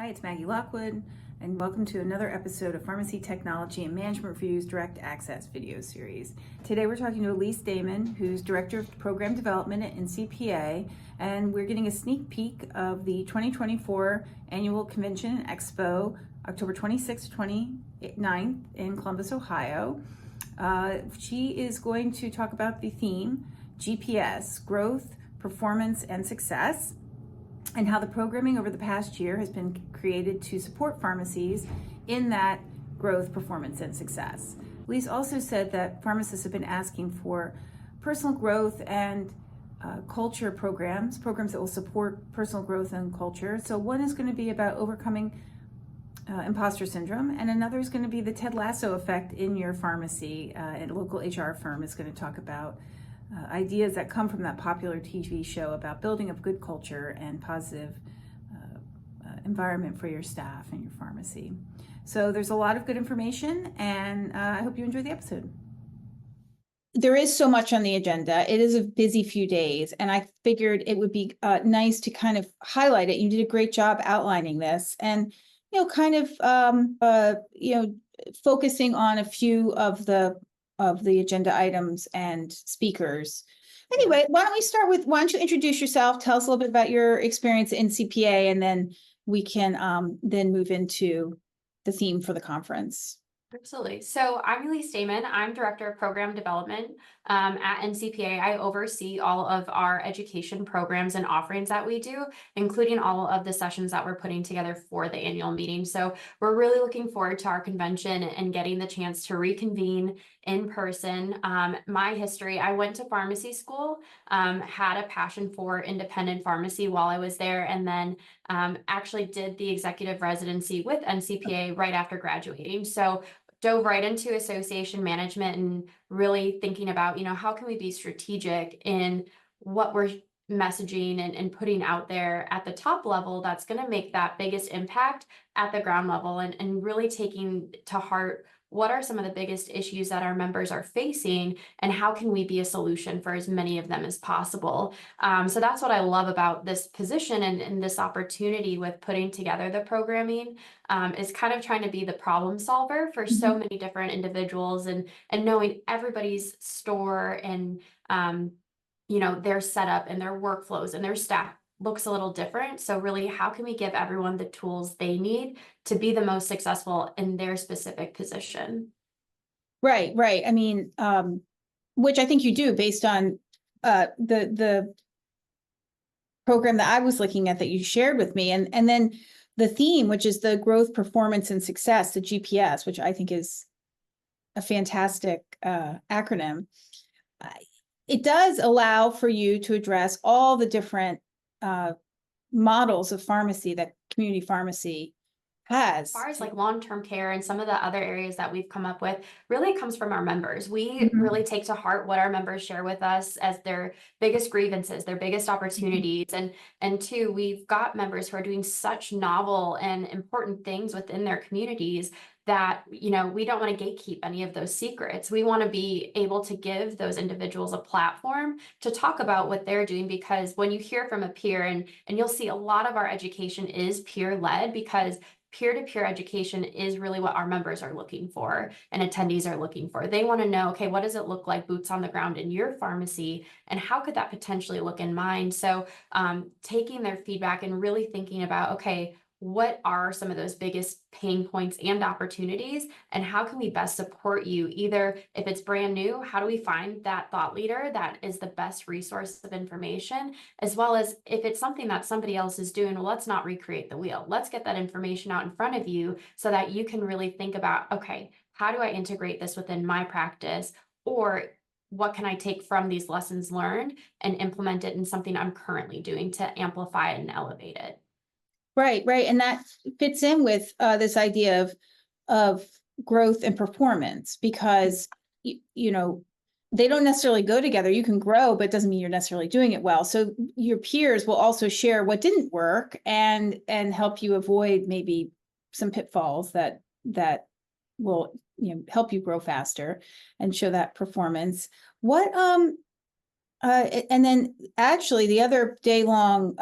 it's Maggie Lockwood, and welcome to another episode of Pharmacy Technology and Management Review's Direct Access video series. Today we're talking to Elise Damman, who's Director of Program Development at NCPA, and we're getting a sneak peek of the 2024 Annual Convention and Expo, October 26th to 29th in Columbus, Ohio. She is going to talk about the theme, GPS, Growth, Performance, and Success, and how the programming over the past year has been created to support pharmacies in that growth, performance, and success. Elise also said that pharmacists have been asking for personal growth and culture programs that will support personal growth and culture. So one is going to be about overcoming imposter syndrome, and another is going to be the Ted Lasso effect in your pharmacy. And a local HR firm is going to talk about ideas that come from that popular TV show about building a good culture and positive environment for your staff and your pharmacy. So there's a lot of good information, and I hope you enjoy the episode. There is so much on the agenda. It is a busy few days, and I figured it would be nice to kind of highlight it. You did a great job outlining this, and focusing on a few of the agenda items and speakers. Anyway, why don't you introduce yourself, tell us a little bit about your experience at NCPA, and then we can then move into the theme for the conference. Absolutely. So I'm Elise Damman. I'm Director of Program Development at NCPA. I oversee all of our education programs and offerings that we do, including all of the sessions that we're putting together for the annual meeting. So we're really looking forward to our convention and getting the chance to reconvene in person. My history, I went to pharmacy school, had a passion for independent pharmacy while I was there, and then actually did the executive residency with NCPA right after graduating. So dove right into association management and really thinking about, how can we be strategic in what we're messaging and putting out there at the top level that's going to make that biggest impact at the ground level, and really taking to heart what are some of the biggest issues that our members are facing, and how can we be a solution for as many of them as possible. So that's what I love about this position and this opportunity with putting together the programming, is kind of trying to be the problem solver for so many different individuals, and knowing everybody's store and their setup and their workflows and their staff looks a little different. So really, how can we give everyone the tools they need to be the most successful in their specific position? Right. I mean, which I think you do based on the program that I was looking at that you shared with me, and then the theme, which is the growth, performance, and success, the GPS, which I think is a fantastic acronym. It does allow for you to address all the different models of pharmacy that community pharmacy has. As far as like long-term care and some of the other areas that we've come up with, really comes from our members. We really take to heart what our members share with us as their biggest grievances, their biggest opportunities. And two, we've got members who are doing such novel and important things within their communities that, we don't want to gatekeep any of those secrets. We want to be able to give those individuals a platform to talk about what they're doing, because when you hear from a peer, and you'll see a lot of our education is peer-led, because peer-to-peer education is really what our members are looking for and attendees are looking for. They want to know, okay, what does it look like boots on the ground in your pharmacy, and how could that potentially look in mine? So taking their feedback and really thinking about, okay, what are some of those biggest pain points and opportunities, and how can we best support you? Either if it's brand new, how do we find that thought leader that is the best resource of information, as well as if it's something that somebody else is doing, well, let's not recreate the wheel. Let's get that information out in front of you so that you can really think about, okay, how do I integrate this within my practice, or what can I take from these lessons learned and implement it in something I'm currently doing to amplify it and elevate it. Right. And that fits in with this idea of growth and performance, because, they don't necessarily go together. You can grow, but it doesn't mean you're necessarily doing it well. So your peers will also share what didn't work and help you avoid maybe some pitfalls that will, help you grow faster and show that performance. And then actually the other day-long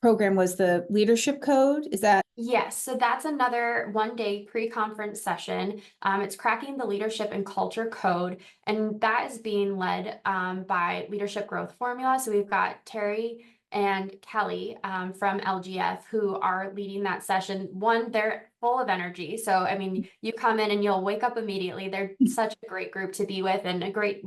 program was the leadership code. Is that Yes, so that's another 1 day pre-conference session. It's cracking the leadership and culture code, and that is being led by Leadership Growth Formula. So we've got Terry and Kelly from LGF who are leading that session. One, they're full of energy. So, I mean, you come in and you'll wake up immediately. They're such a great group to be with and a great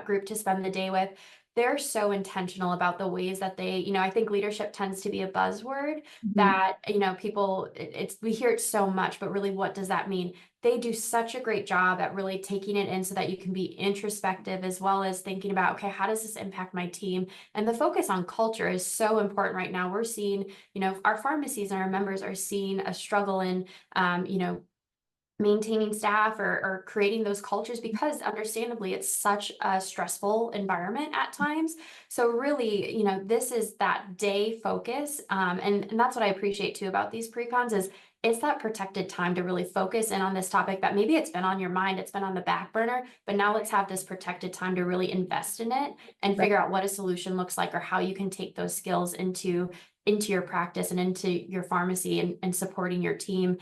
group to spend the day with. They're so intentional about the ways that they, I think leadership tends to be a buzzword Mhm. that people it's we hear it so much, but really what does that mean? They do such a great job at really taking it in so that you can be introspective as well as thinking about, okay, how does this impact my team? And the focus on culture is so important right now. We're seeing, our pharmacies and our members are seeing a struggle in maintaining staff or creating those cultures because understandably it's such a stressful environment at times. So really, this is that day focus. And that's what I appreciate too about these pre-cons is it's that protected time to really focus in on this topic that maybe it's been on your mind, it's been on the back burner, but now let's have this protected time to really invest in it and Right. figure out what a solution looks like or how you can take those skills into your practice and into your pharmacy and supporting your team.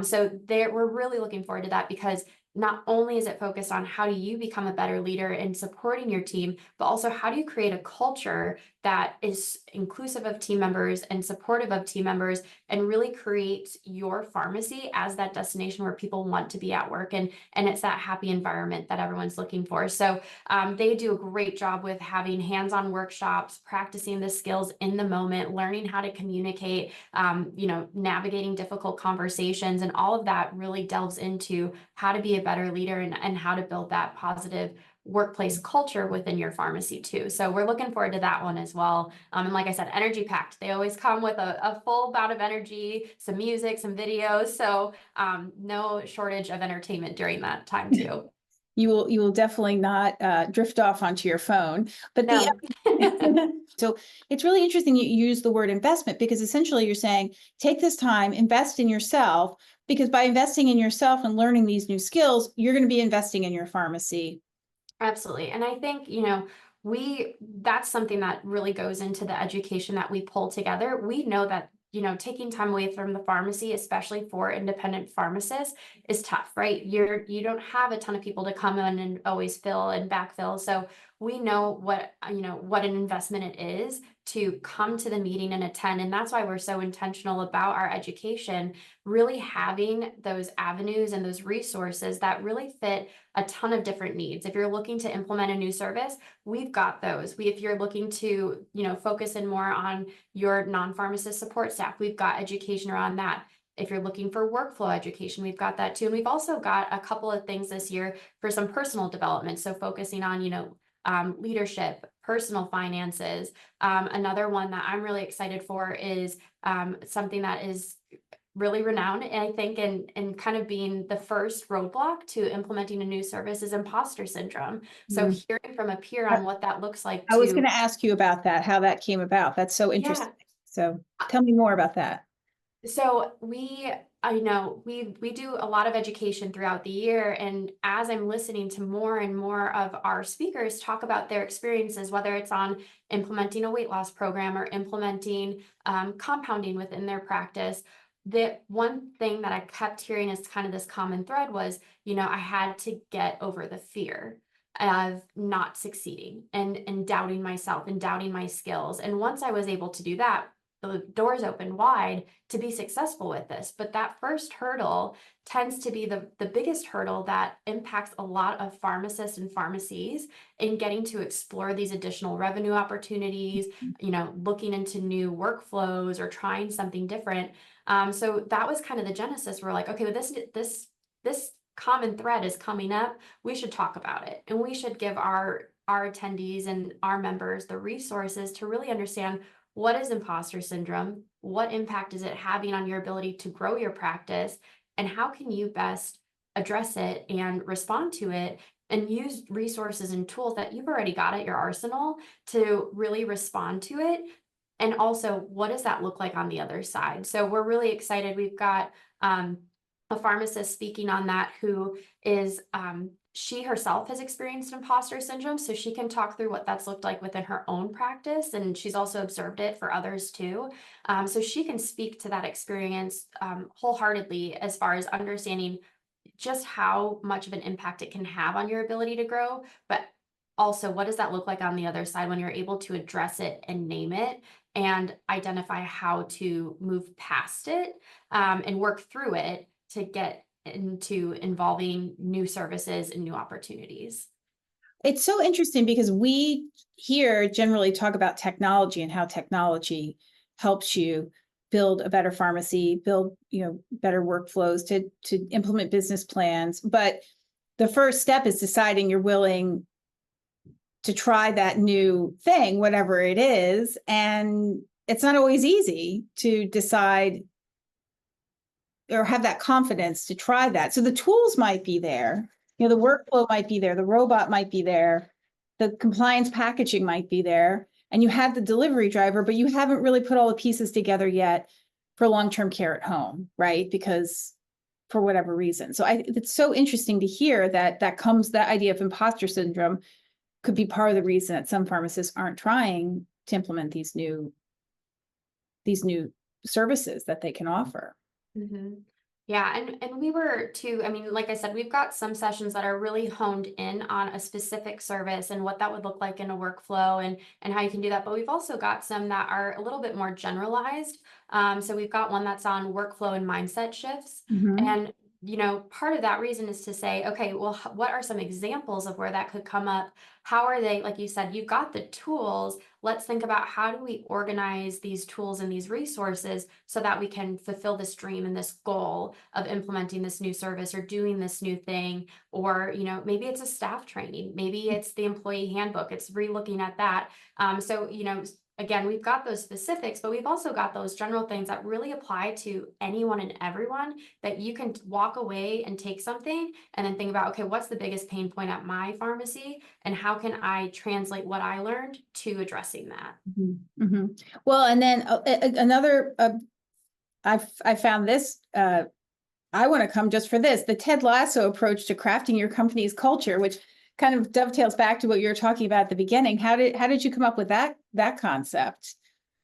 So there, we're really looking forward to that because not only is it focused on how do you become a better leader in supporting your team, but also how do you create a culture that is inclusive of team members and supportive of team members and really create your pharmacy as that destination where people want to be at work and it's that happy environment that everyone's looking for. So they do a great job with having hands-on workshops, practicing the skills in the moment, learning how to communicate, navigating difficult conversations, and all of that really delves into how to be a better leader and how to build that positive workplace culture within your pharmacy too. So we're looking forward to that one as well. And like I said, energy packed. They always come with a full bout of energy, some music, some videos. So no shortage of entertainment during that time too. You will definitely not drift off onto your phone. But the No. so it's really interesting you use the word investment because essentially you're saying take this time, invest in yourself, because by investing in yourself and learning these new skills, you're going to be investing in your pharmacy. Absolutely. And I think, that's something that really goes into the education that we pull together. We know that, taking time away from the pharmacy, especially for independent pharmacists, is tough, right? You don't have a ton of people to come in and always fill and backfill. So we know what an investment it is to come to the meeting and attend. And that's why we're so intentional about our education, really having those avenues and those resources that really fit a ton of different needs. If you're looking to implement a new service, we've got those. If you're looking to, focus in more on your non-pharmacist support staff, we've got education around that. If you're looking for workflow education, we've got that too. And we've also got a couple of things this year for some personal development. So focusing on, leadership, personal finances. Another one that I'm really excited for is something that is really renowned, and I think in kind of being the first roadblock to implementing a new service is imposter syndrome. So Mm. hearing from a peer on what that looks like I was going to, to ask you about that, how that came about. That's so yeah. interesting. So tell me more about that. So I know we do a lot of education throughout the year, and as I'm listening to more and more of our speakers talk about their experiences, whether it's on implementing a weight loss program or implementing compounding within their practice, the one thing that I kept hearing as kind of this common thread was, I had to get over the fear of not succeeding and doubting myself and doubting my skills. And once I was able to do that, the doors opened wide to be successful with this. But that first hurdle tends to be the biggest hurdle that impacts a lot of pharmacists and pharmacies in getting to explore these additional revenue opportunities, looking into new workflows or trying something different. So that was kind of the genesis. We're like, okay, well, this common thread is coming up. We should talk about it, and we should give our attendees and our members the resources to really understand what is imposter syndrome, what impact is it having on your ability to grow your practice, and how can you best address it and respond to it and use resources and tools that you've already got at your arsenal to really respond to it. And also, what does that look like on the other side? So we're really excited. We've got a pharmacist speaking on that who is she herself has experienced imposter syndrome, so she can talk through what that's looked like within her own practice, and she's also observed it for others too. So she can speak to that experience wholeheartedly as far as understanding just how much of an impact it can have on your ability to grow, but also what does that look like on the other side when you're able to address it and name it and identify how to move past it, and work through it to get into involving new services and new opportunities. It's so interesting because we here generally talk about technology and how technology helps you build a better pharmacy, build, better workflows to implement business plans. But the first step is deciding you're willing to try that new thing, whatever it is. And it's not always easy to decide or have that confidence to try that. So the tools might be there, the workflow might be there, the robot might be there, the compliance packaging might be there, and you have the delivery driver, but you haven't really put all the pieces together yet for long-term care at home, right? Because for whatever reason. So it's so interesting to hear that that idea of imposter syndrome could be part of the reason that some pharmacists aren't trying to implement these new services that they can offer. Mhm. Yeah, and we were too, I mean, like I said, we've got some sessions that are really honed in on a specific service and what that would look like in a workflow and how you can do that. But we've also got some that are a little bit more generalized. So we've got one that's on workflow and mindset shifts. Mhm. And part of that reason is to say, okay, well, what are some examples of where that could come up? How are they, like you said, you've got the tools. Let's think about how do we organize these tools and these resources so that we can fulfill this dream and this goal of implementing this new service or doing this new thing. Or maybe it's a staff training, maybe it's the employee handbook, it's re-looking at that. So again, we've got those specifics, but we've also got those general things that really apply to anyone and everyone, that you can walk away and take something and then think about, okay, what's the biggest pain point at my pharmacy and how can I translate what I learned to addressing that? Mm-hmm. Well, and then another, I found this, I want to come just for this, the Ted Lasso approach to crafting your company's culture, which kind of dovetails back to what you were talking about at the beginning. How did you come up with that concept?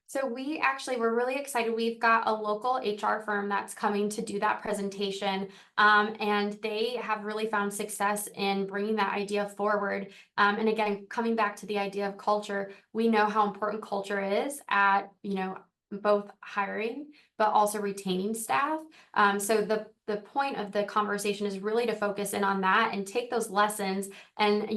So we actually were really excited. We've got a local HR firm that's coming to do that presentation, and they have really found success in bringing that idea forward. And again, coming back to the idea of culture, we know how important culture is at both hiring but also retaining staff. So the point of the conversation is really to focus in on that and take those lessons. And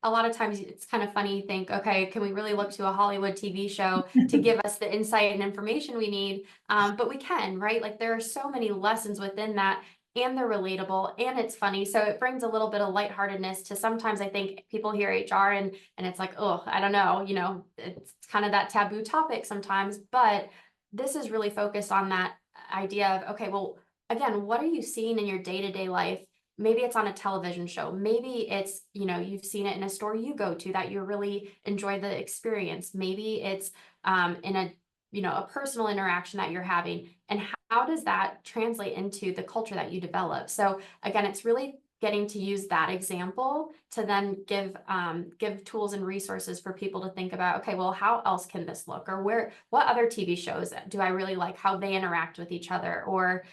a lot of times it's kind of funny. You think, okay, can we really look to a Hollywood TV show to give us the insight and information we need? But we can, right? Like there are so many lessons within that, and they're relatable and it's funny. So it brings a little bit of lightheartedness to, sometimes I think people hear HR and it's like, oh, I don't know, it's kind of that taboo topic sometimes, but this is really focused on that idea of, okay, well, again, what are you seeing in your day-to-day life? Maybe it's on a television show. Maybe it's, you've seen it in a store you go to that you really enjoy the experience. Maybe it's in a personal interaction that you're having. And how does that translate into the culture that you develop? So again, it's really getting to use that example to then give tools and resources for people to think about, okay, well, how else can this look? Or what other TV shows do I really like how they interact with each other? Or,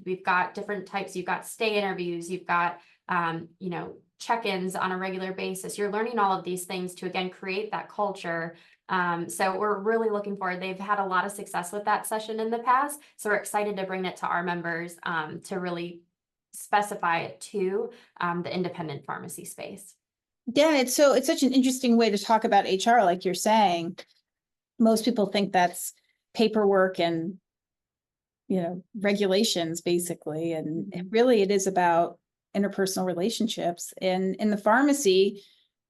we've got different types. You've got stay interviews, you've got, check-ins on a regular basis. You're learning all of these things to, again, create that culture. So we're really looking forward. They've had a lot of success with that session in the past. So we're excited to bring it to our members to really specify it to the independent pharmacy space. Yeah, it's such an interesting way to talk about HR, like you're saying. Most people think that's paperwork and regulations basically, and really it is about interpersonal relationships. And in the pharmacy,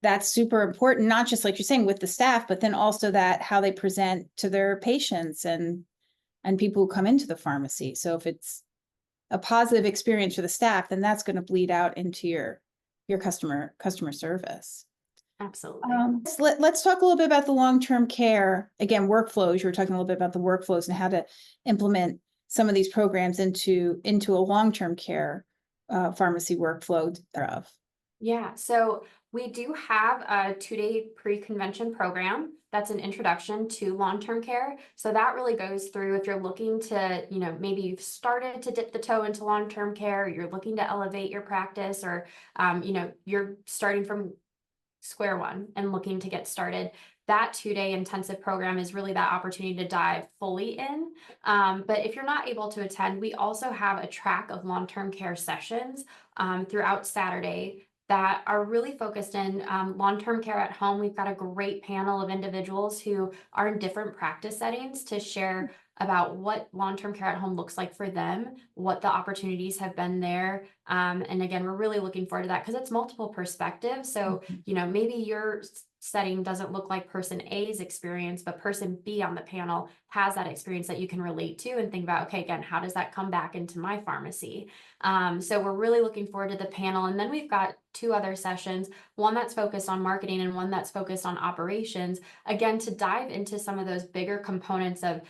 that's super important, not just like you're saying with the staff, but then also that how they present to their patients and people who come into the pharmacy. So if it's a positive experience for the staff, then that's going to bleed out into your customer service. Absolutely. Let's talk a little bit about the long-term care, again, workflows. You were talking a little bit about the workflows and how to implement some of these programs into a long-term care pharmacy workflow thereof? Yeah, so we do have a 2-day pre-convention program that's an introduction to long-term care. So that really goes through if you're looking to, maybe you've started to dip the toe into long-term care, you're looking to elevate your practice, or, you're starting from square one and looking to get started. That 2-day intensive program is really that opportunity to dive fully in. But if you're not able to attend, we also have a track of long-term care sessions throughout Saturday that are really focused in long-term care at home. We've got a great panel of individuals who are in different practice settings to share about what long-term care at home looks like for them, what the opportunities have been there. And again, we're really looking forward to that because it's multiple perspectives. So, maybe your setting doesn't look like person A's experience, but person B on the panel has that experience that you can relate to and think about, okay, again, how does that come back into my pharmacy? So we're really looking forward to the panel. And then we've got 2 other sessions, one that's focused on marketing and one that's focused on operations, again, to dive into some of those bigger components of,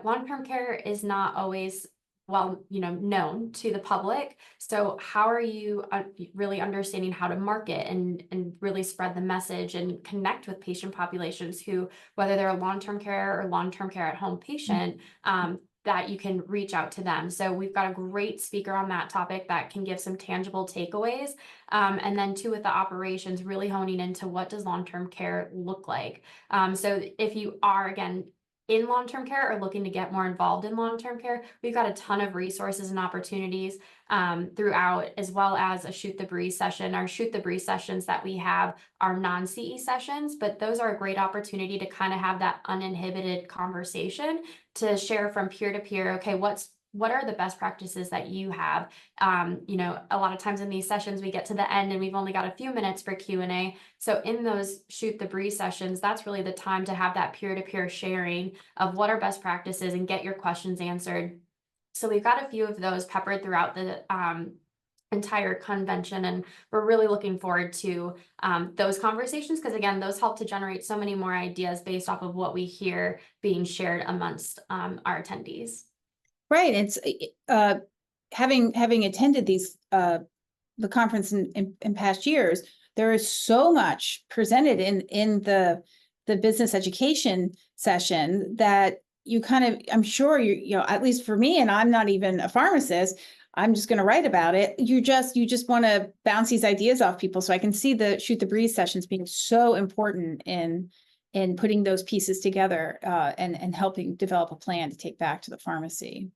long-term care is not always known to the public. So how are you really understanding how to market and really spread the message and connect with patient populations who, whether they're a long-term care or long-term care at home patient, that you can reach out to them. So we've got a great speaker on that topic that can give some tangible takeaways. And then too, with the operations, really honing into what does long-term care look like. So if you are, again, in long-term care or looking to get more involved in long-term care, we've got a ton of resources and opportunities throughout, as well as a Shoot the Breeze session. Our Shoot the Breeze sessions that we have are non-CE sessions, but those are a great opportunity to kind of have that uninhibited conversation to share from peer to peer. Okay, what are the best practices that you have? A lot of times in these sessions, we get to the end and we've only got a few minutes for Q&A. So in those Shoot the Breeze sessions, that's really the time to have that peer-to-peer sharing of what are best practices and get your questions answered. So we've got a few of those peppered throughout the entire convention, and we're really looking forward to those conversations because, again, those help to generate so many more ideas based off of what we hear being shared amongst our attendees. Right. It's having attended these the conference in past years, there is so much presented in the business education session that you kind of, I'm sure at least for me, and I'm not even a pharmacist, I'm just going to write about it. You just want to bounce these ideas off people. So I can see the Shoot the Breeze sessions being so important in putting those pieces together and helping develop a plan to take back to the pharmacy.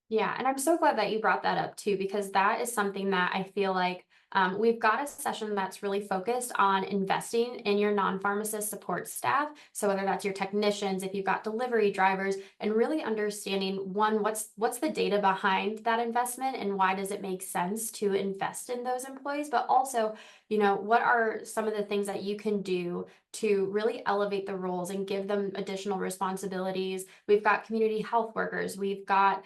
Yeah, and I'm so glad that you brought that up too, because that is something that I feel like we've got a session that's really focused on investing in your non-pharmacist support staff. So whether that's your technicians, if you've got delivery drivers, and really understanding, one, what's the data behind that investment and why does it make sense to invest in those employees, but also, what are some of the things that you can do to really elevate the roles and give them additional responsibilities. We've got community health workers, we've got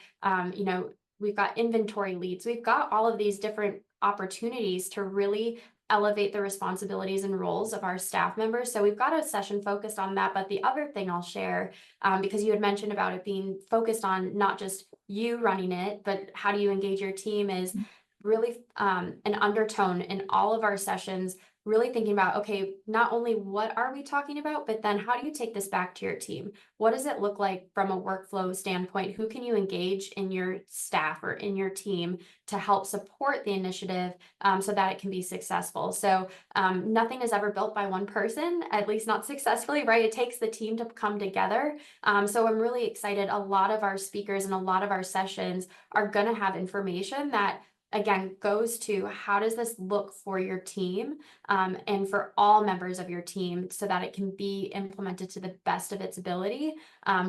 we've got inventory leads, we've got all of these different opportunities to really elevate the responsibilities and roles of our staff members. So we've got a session focused on that. But the other thing I'll share, because you had mentioned about it being focused on not just you running it, but how do you engage your team, is really an undertone in all of our sessions, really thinking about, okay, not only what are we talking about, but then how do you take this back to your team? What does it look like from a workflow standpoint? Who can you engage in your staff or in your team to help support the initiative so that it can be successful? So nothing is ever built by one person, at least not successfully, right? It takes the team to come together. So I'm really excited. A lot of our speakers and a lot of our sessions are going to have information that, again, goes to how does this look for your team and for all members of your team so that it can be implemented to the best of its ability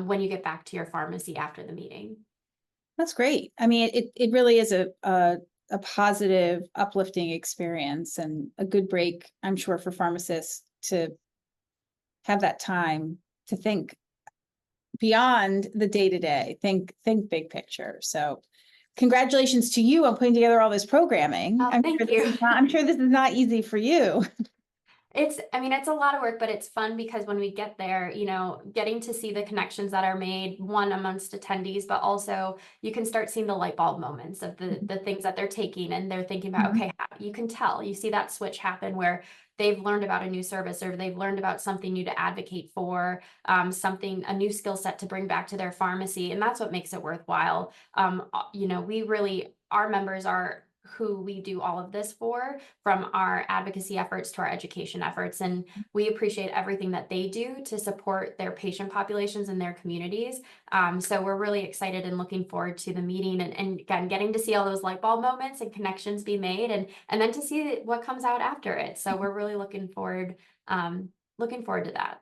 when you get back to your pharmacy after the meeting. That's great. I mean, it really is a positive, uplifting experience and a good break, I'm sure, for pharmacists to have that time to think beyond the day-to-day, think big picture. So congratulations to you on putting together all this programming. Oh, thank you. I'm sure this is not easy for you. I mean, it's a lot of work, but it's fun because when we get there, you know, getting to see the connections that are made, one amongst attendees, but also you can start seeing the light bulb moments of the things that they're taking and they're thinking about, Mhm. okay, you can tell, you see that switch happen where they've learned about a new service or they've learned about something new to advocate for, a new skill set to bring back to their pharmacy. And that's what makes it worthwhile. You know, our members are who we do all of this for, from our advocacy efforts to our education efforts. And we appreciate everything that they do to support their patient populations and their communities. So we're really excited and looking forward to the meeting and again, getting to see all those light bulb moments and connections be made and then to see what comes out after it. So we're really looking forward to that.